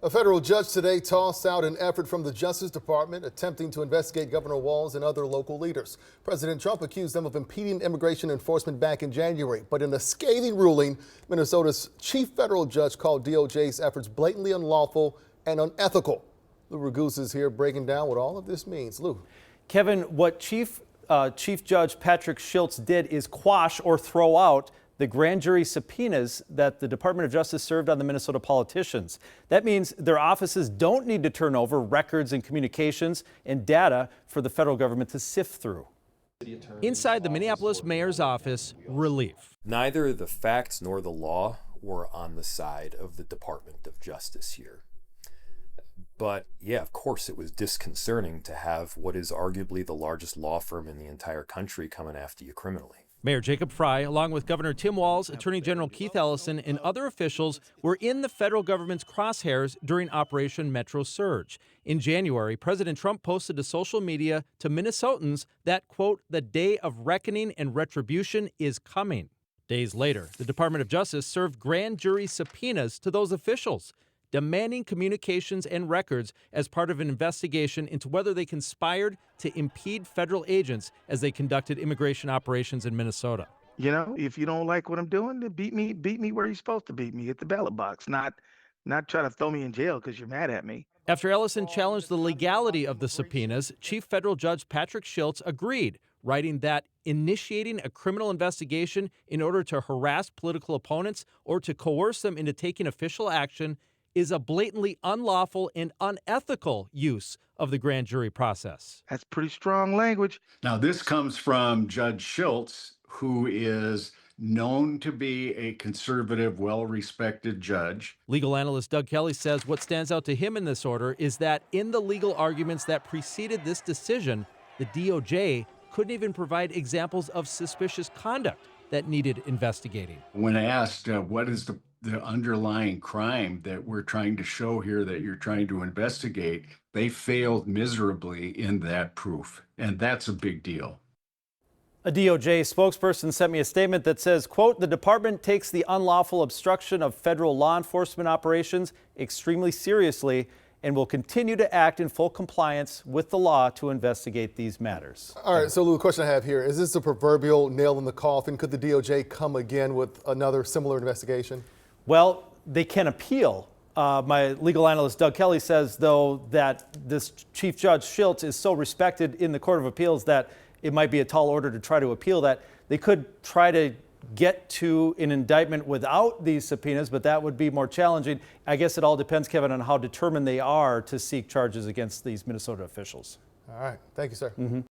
A federal judge today tossed out an effort from the Justice Department attempting to investigate Governor Walz and other local leaders. President Trump accused them of impeding immigration enforcement back in January. But in a scathing ruling, Minnesota's chief federal judge called DOJ's efforts blatantly unlawful and unethical. Lou Raguse is here breaking down what all of this means. Lou. Kevin, what Chief Judge Patrick Schultz did is quash or throw out the grand jury subpoenas that the Department of Justice served on the Minnesota politicians. That means their offices don't need to turn over records and communications and data for the federal government to sift through. Inside the Minneapolis mayor's office, relief. Neither the facts nor the law were on the side of the Department of Justice here. But yeah, of course, it was disconcerting to have what is arguably the largest law firm in the entire country coming after you criminally. Mayor Jacob Frey, along with Governor Tim Walz, Attorney General Keith Ellison, and other officials were in the federal government's crosshairs during Operation Metro Surge. In January, President Trump posted to social media to Minnesotans that, quote, the day of reckoning and retribution is coming. Days later, the Department of Justice served grand jury subpoenas to those officials, demanding communications and records as part of an investigation into whether they conspired to impede federal agents as they conducted immigration operations in Minnesota. You know, if you don't like what I'm doing, then beat me where you're supposed to beat me, at the ballot box, not try to throw me in jail because you're mad at me. After Ellison challenged the legality of the subpoenas, Chief Federal Judge Patrick Schultz agreed, writing that initiating a criminal investigation in order to harass political opponents or to coerce them into taking official action is a blatantly unlawful and unethical use of the grand jury process. That's pretty strong language. Now, this comes from Judge Schultz, who is known to be a conservative, well-respected judge. Legal analyst Doug Kelly says what stands out to him in this order is that in the legal arguments that preceded this decision, the DOJ couldn't even provide examples of suspicious conduct that needed investigating. When asked what is the underlying crime that we're trying to show here that you're trying to investigate, they failed miserably in that proof. And that's a big deal. A DOJ spokesperson sent me a statement that says, quote, the department takes the unlawful obstruction of federal law enforcement operations extremely seriously and will continue to act in full compliance with the law to investigate these matters. All right, so Lou, the question I have here, is this a proverbial nail in the coffin? Could the DOJ come again with another similar investigation? Well, they can appeal. My legal analyst Doug Kelly says, though, that this Chief Judge Schultz is so respected in the Court of Appeals that it might be a tall order to try to appeal that. They could try to get to an indictment without these subpoenas, but that would be more challenging. I guess it all depends, Kevin, on how determined they are to seek charges against these Minnesota officials. All right. Thank you, sir.